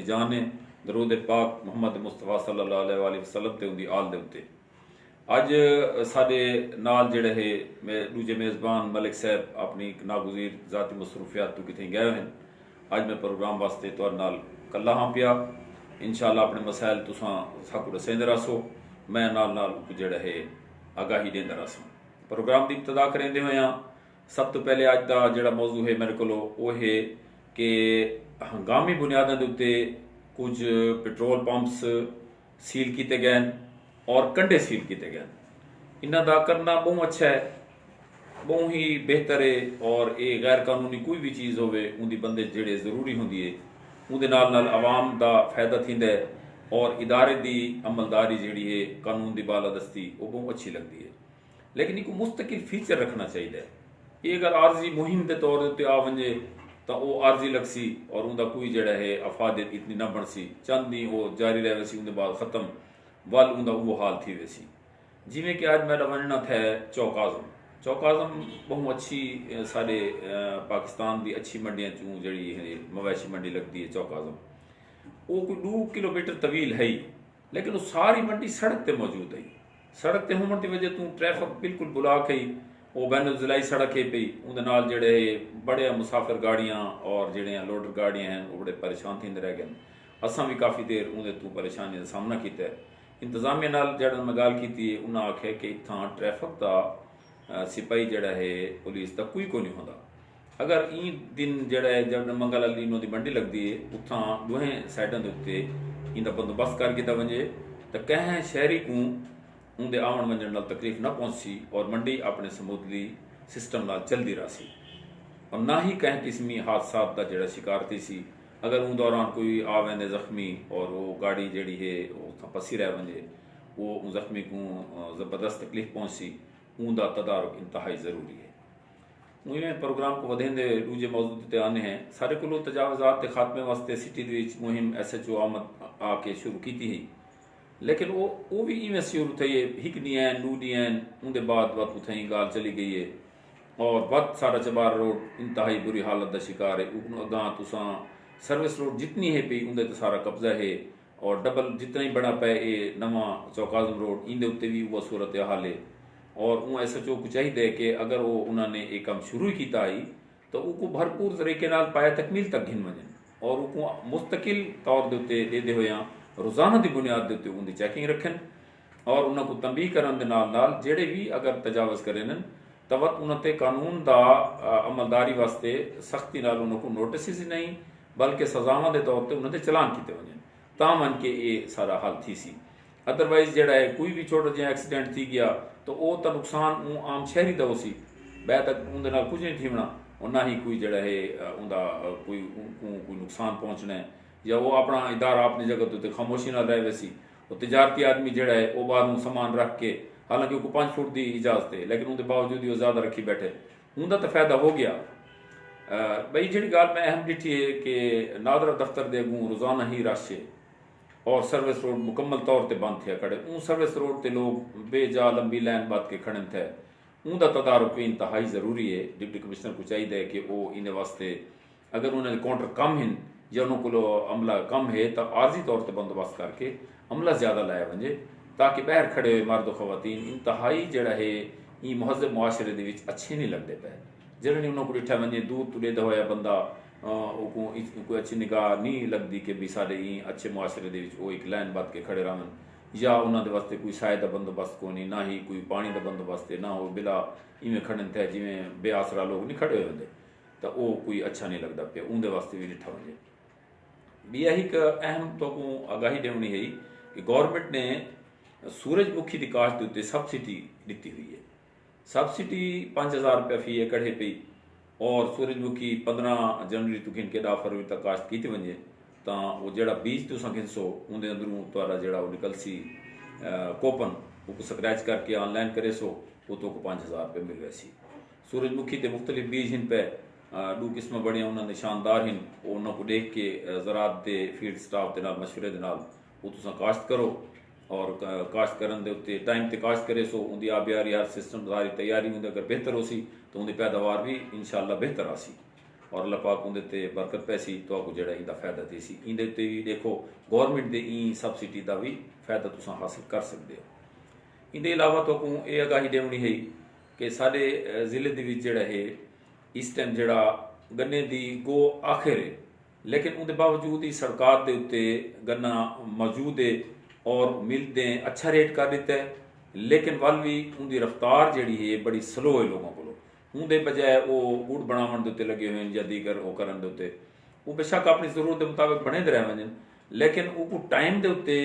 जान है, दरूद पाक मुहम्मद मुस्तफा सल्लल्लाहु अलैहि वसल्लम ते उनकी आल दे उत्ते। अज साडे नाल जिहड़े है दूजे मेज़बान मलिक साहब अपनी नागुज़ीर ज़ाती मसरूफियात तो कितें गए हैं। अज मैं प्रोग्राम वास्ते तुहाडे नाल कल्ला हाँ पिया। इंशाअल्लाह अपने मसाइल तुसां साकू दसेंदे रहो, मैं नाल नाल जिहड़ा है आगाही देंदा रहां। प्रोग्राम की इब्तदा करेंदे होया सब तो पहले अज का जिहड़ा मौजू है मेरे को वो है कि हंगामी बुनियादां दे उत्ते कुछ पेट्रोल पंप्स सील किए गए और कंढे सील किए गए। इन्हां दा करना बहुत अच्छा है, बहुत ही बेहतर है। और ये गैर कानूनी कोई भी चीज़ होवे उनकी बंदे जिहड़े जरूरी होंदी है, उहदे नाल आवाम दा फायदा थींदा है और इदारे की अमलदारी जिहड़ी है कानून की बालादस्ती वो बहुत अच्छी लगती है। लेकिन एक मुस्तकिल फीचर रखना चाहिए। ये अगर आर्जी मुहिम के तौर पर आ वजे तो वह आर्जी लगसी और उनका कोई जड़ा है अफादियत इतनी न बनसी, चंद दी वो जारी रह वैसी, उनके बाद ख़त्म वाल उनका वो हाल थी वैसी। जिमें कि अज मेरा वनना था चौक आज़म। चौक आज़म बहुत अच्छी साढ़े पाकिस्तान की अच्छी मंडियां चूँ जी है मवैशी मंडी लगती है चौक आज़म। वो कोई 2 किलोमीटर तवील है ही, लेकिन वो सारी मंडी सड़क पर मौजूद है। सड़क पर होने की वजह तू ट्रैफिक बिल्कुल ब्लॉक है। वो बैन ज़िलाई सड़क है पई, उनके नाल जिहड़े बड़े मुसाफिर गाड़ियाँ और जिहड़ियां लोडर गाड़ियाँ हैं वो बड़े परेशान थींदे रह गए। असां भी काफ़ी देर उनके तू परेशानी का सामना किया। इंतजामिया नाल जड़ मैं गाल की, उन्हें आख्या कि इत्थां ट्रैफिक का सिपाही जड़ा है पुलिस का कोई को नहीं होंदा। अगर ई दिन जड़ा है जब मंगल अली इन्हों की मंडी लगती है उतना दोहें साइडों के उत्ते इनका बंदोबस्त कर किया वजे तो कह शहरी को उनके आवन वजन नाल तकलीफ न पहुंची और मंडी अपने समूदली सिस्टम नाल चलती रही और ना ही कहीं किस्मी हादसा का जड़ा शिकार थी सी। अगर उन दौरान कोई आ वेंदे जख्मी और वो गाड़ी जड़ी है वो पसी रह वजे वो जख्मी को ज़बरदस्त तकलीफ पहुंची, उनका तदारुक इंतहाई ज़रूरी है। मुहिम प्रोग्राम को वधेंदे दूजे मौजूद ते आने हैं। सारे को तजावजात के खात्मे वास्ते सिटी मुहिम SHO आमद आके शुरू की थी, लेकिन वो भी इवें शुरू थी एक ॾींहुं 2 ॾींहं उनके बाद वक्त उथई गाल चली गई है और वक्त सारा चबार रोड इंतहाई बुरी हालत का शिकार है। अगां तुसा सर्विस रोड जितनी है पी उनके सारा कब्जा है और डबल जितना ही बड़ा पे ये नवा चौक आज़म रोड इंदे उत्ते भी वह सूरत हाल है। और वो SHO को चाहिए कि अगर वो उन्होंने एक काम शुरू ही किया ही तो उनको भरपूर तरीके नाल पाया तकमील तक घिन वजन और उनको मुस्तकिल तौर के उत्ते देते हुए रोज़ाना की बुनियाद के उत्ते उनकी चैकिंग रखन और उन्होंने तंबीह करन दे नाल जेड़े भी अगर तजावज़ करें तो वत उन्होंने कानून का अमलदारी वास्ते सख्ती नाल उनको नोटिस ही नहीं बल्कि सजावां के तौर पर उन्होंने चलान किए वजन ता मन के ये सारा हल थी सी। अदरवाइज जड़ा है कोई भी छोटा जहा एक्सीडेंट थी गया तो वो तो नुकसान आम शहरी का उसी बै तक उनके नाल कुछ नहीं थीवना और ना ही कोई जड़ा है उनका कोई नुकसान पहुँचना है या वो अपना इदारा अपनी जगह तो खामोशी ना रह वैसी। वो तजारती आदमी जड़ा है वो बाहर सामान रख के हालांकि वो 5 फुट की इजाजत है लेकिन उनके बावजूद ही वो ज़्यादा रखी बैठे उनका तो फायदा हो गया। बई जी गाल मैं अहम डिठी है कि नादरा दफ्तर दे अगूं रोज़ाना ही रश है और सर्विस रोड मुकम्मल तौर पर बंद थे खड़े। उन सर्विस रोड पर लोग बेजा लंबी लाइन बात के खड़े थे। उनका तदारुक भी इंतहाई ज़रूरी है। डिप्टी कमिश्नर को चाहिए कि वो इन वास्ते अगर उन्होंने काउंटर कम हैं या उन्होंने अमला कम है तो आर्जी तौर पर बंदोबस्त करके अमला ज़्यादा लाया वजे ताकि बाहर खड़े हुए मर्द खवातीन इंतहाई जड़ा है ये महजब मुआशरे दे विच अच्छे नहीं लगते पे। जल्दी उन्होंने डिठा वजे दूर तुरेदा होया बंदा कोई अच्छी निगाह नहीं लगती कि भी साढ़े अच्छे मुआशरे दे विच वो एक लाइन बात के खड़े रहन या उन्होंने वास्ते कोई साए का बंदोबस्त को नहीं, ना ही कोई पानी का बंदोबस्त है, ना वो बिला इवें खड़े थे जिमें बेआसरा लोग नहीं खड़े होंगे तो वो कोई अच्छा नहीं लगता पे। उनके वास्ते भी डिठा वजे भी एक अहम तो आगाही देनी है कि गवर्नमेंट ने सूरजमुखी की काश्त के उत्ते सबसिडी दी हुई है। सबसिडी 5000 रुपया फी एकड़ है पई और सूरजमुखी 15 जनवरी तो खिन के 10 फरवरी तक काश्त की वजे तो वो जड़ा बीज तुसा खिनसो उनके अंदरों तुहारा जड़ा वो निकलसी कोपन वो स्क्रैच करके ऑनलाइन करे सो वो तो 5000 रुपये मिल वैसी। सूरजमुखी के मुख्तलिफ बीज हिन पे 2 किस्म बड़े उन्होंने शानदार हैं उन्होंने देख के ज़रात के फील्ड स्टाफ के नाल मशवरे के नाल वो तुसा काश्त करो और काश्त करन दे उत्ते टाइम ते काश्त करे सो उनकी आबियारी हर सिस्टम सारी तैयारी उनके अगर बेहतर हो सी तो उनकी पैदावार भी इंशाअल्लाह बेहतर आसी। और अल्लाह पाक उंदे ते बरकत पैसी तो जो इंदा फायदा दी सी। इंदे ते भी देखो गौरमेंट दे ई सबसिडी का भी फायदा तुम हासिल कर सकते हो। इंदे अलावा तो ये आगाही देनी है कि साढ़े जिले जोड़ा है इस टाइम जोड़ा गन्ने की गो आखिर है, लेकिन उनके बावजूद ही सरकार के उत्ते गन्ना मौजूद है और मिल ने अच्छा रेट कर दिता है, लेकिन वल भी उनकी रफ्तार जी है बड़ी स्लो है लोगों को। उनके बजाय वो गुड़ बनावन के उत्ते लगे हुए हैं या दीगर वो करन दे उत्ते वो बेशक अपनी जरूरत के मुताबिक बने रह वजन, लेकिन वो टाइम के उत्ते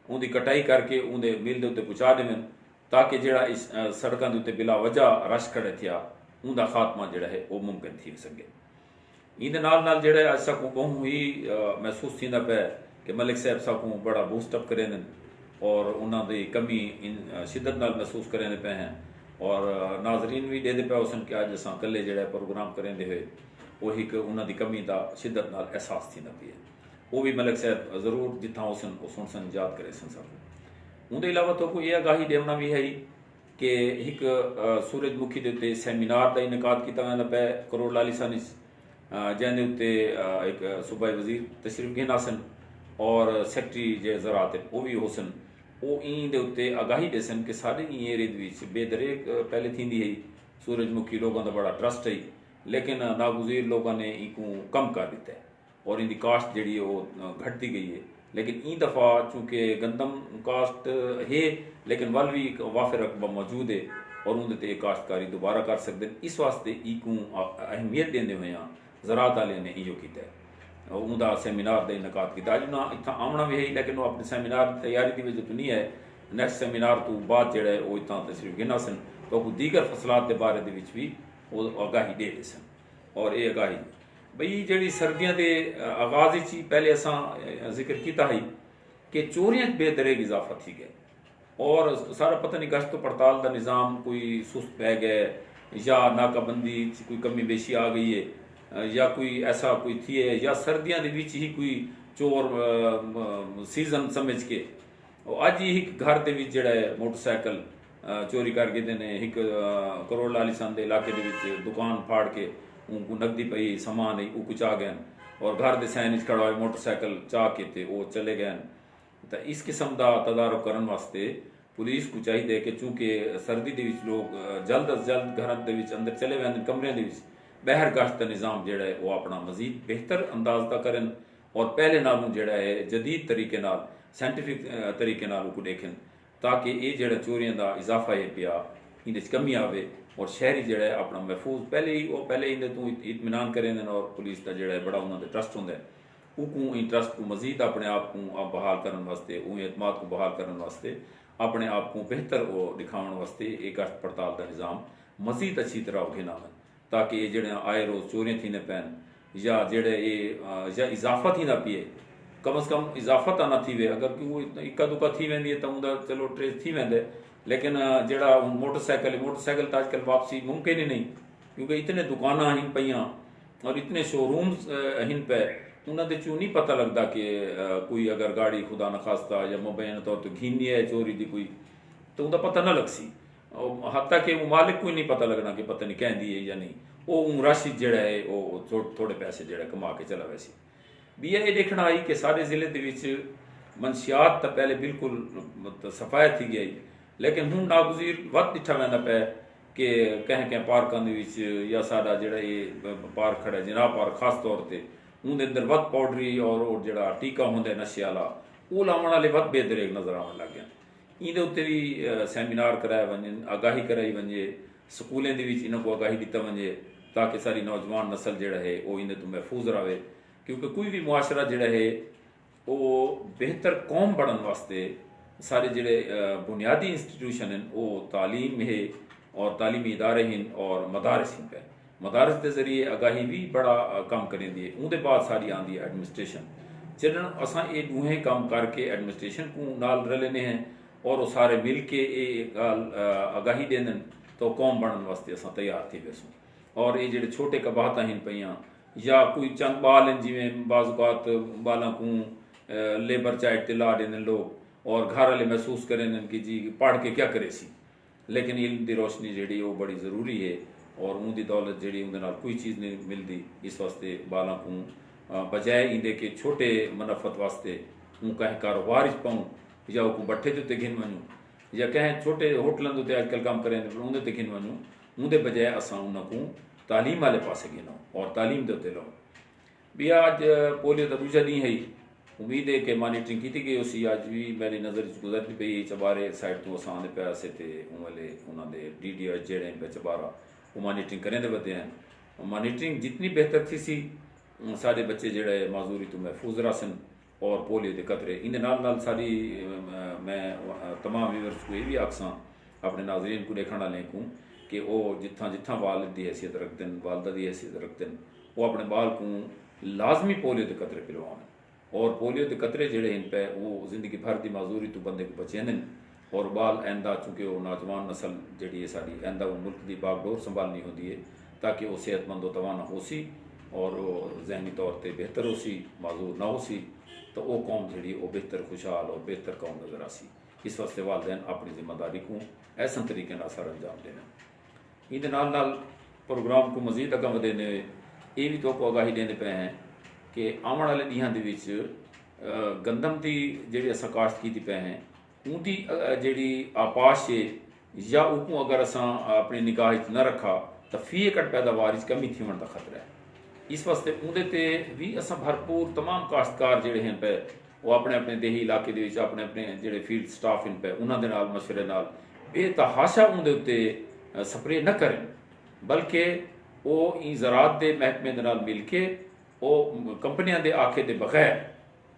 उनकी कटाई करके उनके मिल के उत्ते पहुँचा देवन ताकि जोड़ा इस सड़कों के उत्ते बिला वजह रश खड़े थे उनका खात्मा जोड़ा है वो मुमकिन थी सके। इन जोड़ा अज साकू बहु ही महसूस थींदा पे कि मलिक साहब साकू बड़ा बूस्टअप करें और उन्होंने कमी इन शिद्दत नाल महसूस करें पे हैं और नाजरीन भी दे पे उसन कि अज अस कले जो प्रोग्राम करेंदे हुए वो एक उन्होंने कमी का शिद्दत नाल एहसास थींदा पे है। वो भी मलिक साहब जरूर जिथा उसन सुन सन याद करे सन साकू। उनके अलावा तो कोई आगाही देना भी है कि एक सूरजमुखी के उत्ते सैमीनार का इनकाद किया वेंदा पे करोड़ लाली सन जैसे उत्ते एक सूबाई वजीर तशरीफ गिना सन और सैकटरी जे ज़रात वो भी हो सन। वो इन उत्ते आगाही दे सन कि साढ़े एरिए बेदरेक पहले थी है सूरजमुखी लोगों का बड़ा ट्रस्ट है, लेकिन नागुजीर लोगों ने इको कम कर दिता है और इनकी कास्ट जी वो घटती गई है। लेकिन ई दफ़ा चूँकि गंदम कास्ट है लेकिन वल भी वाफिर रकबा मौजूद है और उनके काश्तकारी दोबारा कर सकते हैं, इस वास्ते इको अहमियत देंदे हुए ज़रात वाले ने इो किया उनका सैमीनार का इनकाद किया। अज उन्हें इतना आना भी है लेकिन वो अपने सैमीनार की तैयारी की वजह तो नहीं है। नैक्सट सैमीनार तो बाद जोड़ा वो इतना तशरीफ गिना सन तो दीगर फसलात के बारे भी वो आगाही दे रहे सन। और ये आगाही बई जी सर्दियों के आगाज ही पहले असा जिक्र किया है कि चोरियां बेदरेक इजाफा थी गया और सारा पता नहीं गश्त पड़ताल का निज़ाम कोई सुस्त पै गया या नाकाबंदी कोई कमी बेशी आ गई है या कोई ऐसा कोई थी है या सर्दियों के विच ही कोई चोर सीजन समझ के अज ही एक घर के जोड़ा है मोटरसाइकिल चोरी करके देने एक करोड़ लाली सन के इलाके दुकान फाड़ के उनको नकदी पई समान ही वो कुछ आ गए और घर के सैन खड़ा हो मोटरसाइकिल चाह के वो चले गए। तो इस किस्म का तदारुक करने वास्ते पुलिस को चाहिए कि चूँकि सर्दी के लोग जल्द अज जल्द घर के अंदर चले वे कमरे के बहर गश्त का निज़ाम जोड़ा है वो अपना मजीद बेहतर अंदाज का करें और पहले नालों जोड़ा है जदीद तरीके नाल साइंटिफिक तरीके नाल को देखें ताकि ये जोड़ा चोरियों का इजाफा है पिया इन कमी आवे और शहरी जोड़ा है अपना महफूज पहले ही वो पहले इन तू इतमान करें और पुलिस का जोड़ा है बड़ा उन्होंने ट्रस्ट होंगे वो इन ट्रस्ट को मजीद अपने आप को बहाल करने वास्ते वो एतमाद को बहाल करने वास्ते अपने आप को बेहतर वो दिखाने वास्ते एक गश्त पड़ताल का निज़ाम मजीद अच्छी तरह घिना ताकि ये जो आए रोज़ चोरियां थी पैन या जोड़े ये या इजाफा थी पिए कम अज़ कम इजाफा तो ना थी वे अगर कि वो इक्का दुक्का थी वेंदी है तो उनका चलो ट्रेस थी वेंदे, लेकिन जोड़ा मोटरसाइकिल तो अजकल वापसी मुमकिन ही नहीं क्योंकि इतने दुकाना हिन पईयां और इतने शोरूम्स हिन पे उन्होंने चू नहीं पता लगता कि कोई अगर गाड़ी खुदा न खास्ता या मुबैन तौर पर घीनी है चोरी की कोई तो उनका पता ना लग सी हत्या कि वो मालिक को ही नहीं पता लगना कि पता नहीं कहती है या नहीं वो राशि जोड़ा है वो थोड़े पैसे जोड़ा कमा के चला वैसे भी ये देखना आई कि सारे जिले के मनशियात तो पहले बिल्कुल सफाया थी गई लेकिन हूँ नागुजीर वक्त डिठा वेंदा पे कि कहीं पार्कों या साडा जोड़ा ये पार्क खड़ा जिना पार्क खास तौर पर उनके अंदर वत पाउडरी और जोड़ा टीका होंगे नशे वाला वो लाने वाले वत बेदरेक नज़र आने लग गया। इन उत्ते भी सैमीनार कराए वन आगाही कराई वजे स्कूलों के इनको आगाही दिता वजे ताकि सारी नौजवान नस्ल जोड़ा है वो इन तो महफूज रहे क्योंकि कोई भी मुआशरा जोड़ा है वो बेहतर कौम बढ़ने वास्ते सारे जोड़े बुनियादी इंस्टीट्यूशन हैं वो तालीम है और तालीमी इदारे हैं और मदारस हैं पे मदारस के जरिए आगाही भी बड़ा काम करें दिए उनके बाद सारी आँदी है एडमिनिस्ट्रेशन जन असा ये दूहें काम करके एडमिनिस्ट्रेशन को नाल रलेने हैं और वो सारे मिल के आगाही देन तो कौम बनने वास्ते अस तैयार थी वैसूँ। और ये जो छोटे कबाहत हैं पईयां या कोई चंद बाल हैं जिमें बाज़ात बालों को लेबर चाइट ते ला देने लोग और घर वाले महसूस करें कि जी पढ़ के क्या करे सी, लेकिन इल्म की रोशनी जी वो बड़ी ज़रूरी है और उनकी दौलत जी उन्हें कोई चीज़ नहीं मिलती। इस वास्ते बालों को बजाय इंदे के छोटे मनफत वास्ते हूँ कहीं कारोबार पाऊँ या को बट्ठे के उत्ते घिन वनूँ या कहीं छोटे होटलों के उत्ते अजकल काम करें उन्हें ते घिन वनूँ, उनके बजाय असां उनको तालीम वाले पासे गिनो और तालीम के उत्ते लो। भी आज पोलियो का दूजा ॾींहुं है, उम्मीद है कि मॉनिटरिंग की गई उसी अज भी मेरी नज़र गुजरती पई चबारे साइड तो असां आंदे पियासीं ते उमले उन्होंने DDO जेड़े पे चबारा वो मॉनिटरिंग करेंदे वधे हैं। मॉनिटरिंग जितनी बेहतर थी सी साढ़े बच्चे जेड़े माजूरी तो महफूज रसन और पोलियो के खतरे इन नाल सारी मैं तमाम व्यूअर्स को ये भी आखसा अपने नाजरीन को देखने वाले को कि वो जिथा जिथा वालिद की हैसियत रखते हैं, वालदा की हैसियत रखते हैं, वो अपने बाल को लाजमी पोलियो के खतरे पिलवान और पोलियो के खतरे जड़े इन पे वो जिंदगी भर की माजूरी तो बंदे को बचेंदे और बाल आइंदा चूँकि वो नौजवान नस्ल जी है साड़ी आइंदा वो मुल्क की बागडोर संभालनी होती है ताकि वो सेहतमंद व तवाना हो सी और वो जहनी तौर पर बेहतर हो सी माजूर ना हो सी तो वो कौम जी वो बेहतर खुशहाल और बेहतर कौम नजर आसी। इस वास्ते वालदैन अपनी जिम्मेदारी को ऐसा तरीके सर अंजाम देना। इन नाल प्रोग्राम को मजीद अगम वधेंदे ये भी तो आगाही देंदे पे हैं कि आने वाले ॾींहं दे गंदम की जी अस काश्त की पे हैं उनकी जी आपाश है या उको अगर अस अपनी निगाह न रखा तो फी एकड़ पैदावार कमी थी का खतरा है। इस वास्ते उहदे ते भी अस भरपूर तमाम काश्तकार जोड़े हैं पे वो अपने अपने देही इलाके दे अपने अपने जोड़े फील्ड स्टाफ इन पे उन्होंने मशवरे नाल बेतहाशा उनके उत्ते स्प्रे न करें बल्कि वो ज़रात के महकमे दे नाल मिल के वो कंपनियां दे आखे दे बगैर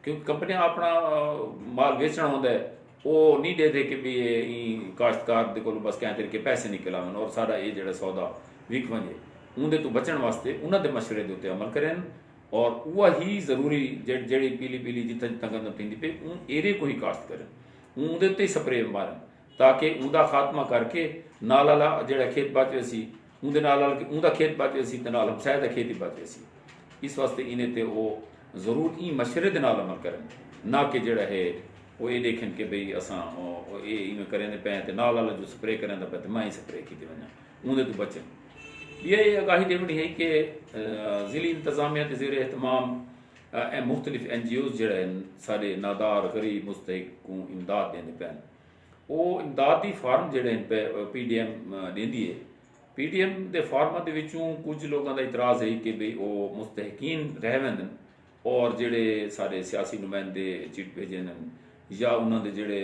क्योंकि कंपनियां अपना माल बेचना होता है वो नहीं देते कि भी काश्तकार दे कोल बस कहीं तरीके पैसे निकल आवन और सारा ये जो सौदा विक वजे उनके तो बचण वास्ते उन्होंने मशवरे के उत्ते अमल करें और वह ही जरूरी जी पीली पीली जितना जितना गंदम थी पे एरे को ही काश्त करें उनके उत्ते स्प्रे मारन ताकि उनका खात्मा करके नाल वाला जो खेत बच सी उनके नाल उनका खेत बच सी तो नाल हमसाए का खेत ही बच सी। इस वास्ते इन्हें ते वो जरूर ई मशवरे के नाल अमल करें ना कि जड़ा है वो ये देखें कि भाई असा ये इवें करें पे तो नाल वाला जो स्प्रे करें पे तो मैं ही स्प्रे की वजा उनके तो बचन। ये आगाही देनी है कि ज़िली इंतजामिया के ज़ेर एहतमाम मुख्तलिफ NGOs जड़ा सारे नादार गरीब मुस्तहिक को इमदाद देने पैन वो इमदादी फार्म जड़े पे PDM देंदी है। PDM के फार्मा के कुछ लोगों का इतराज़ है कि भाई वो मुस्तहिकीन रह वेंदन और जेड़े सारे सियासी नुमाइंदे चिट भेजन या उन्होंने जेड़े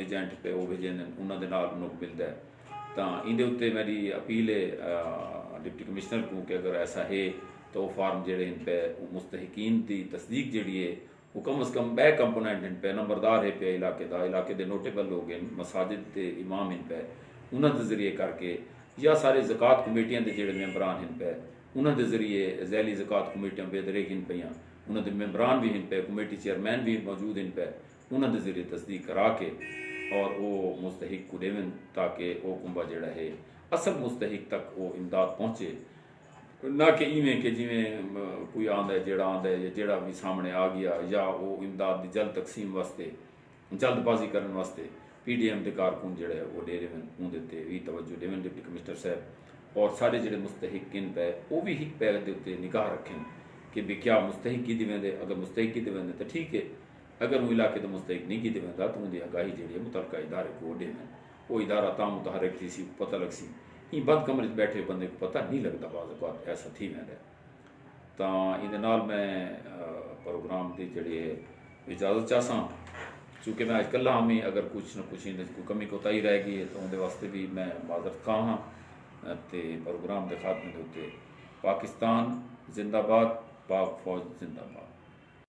एजेंट पे वो भेजन उन्होंने नाल मिलता है तो इंदे उत्ते मेरी अपील है डिप्टी कमिश्नर को कि अगर ऐसा है तो वो फार्म जेड़े इन पे मुस्तहिकीन की तस्दीक जी है वो कम अज़ कम बे कंपोनेंट इन पे नंबरदार है पे इलाके के नोटेबल लोग हैं मसाजिद के इमाम इन पे उन्होंने जरिए करके या सारे ज़कात कमेटियां के जोड़े मैंबरान इन पे उन्होंने जरिए ज़ैली ज़कात कमेटियां बेदरेक इन पे उन्होंने मैंबरान भी इन पे कमेटी चेयरमैन भी मौजूद इन पे उन्होंने जरिए तस्दीक करा के और वो मुस्तहिक को देवन ताकि वो कुंबा जड़ा है असल मुस्तहिक तक वो इमदाद पहुँचे ना कि इवें कि जिमें कोई आंदा है जेड़ा आंदा है या जेड़ा भी सामने आ गया या वो इमदाद की जल्द तकसीम वास्ते जल्दबाजी करने वास्ते PDM के कारकुन जड़े वो दे देवन उनके भी तवज्जो देवन डिप्टी कमिश्नर साहब और सारे जोड़े मुस्तहिकीन पे वो भी हिक पैर के उत्ते निगाह रखें कि भी क्या मुस्तहिक की देवेंदे अगर मुस्तहिक की देवेंदे तो ठीक है अगर वो इलाके तो मुस्तहिक नहीं की देवेंदा तो उनकी आगाही जी मुतलका इदारे को देवें वो इदारा ता मुतहरक थी सी पता लग सी इन बंद कमरे बैठे बंदे को पता नहीं लगता बाज़ ऐसा थी वेंदा तो इन नाल मैं प्रोग्राम की जी इजाज़त चाहसा चूँकि मैं अज कला हमें अगर कुछ न कुछ इन कमी कोताही रह गई है तो उनके वास्ते भी मैं माजरत खा हाँ तो प्रोग्राम के खात्मे के उत्ते पाकिस्तान जिंदाबाद पाक फौज जिंदाबाद।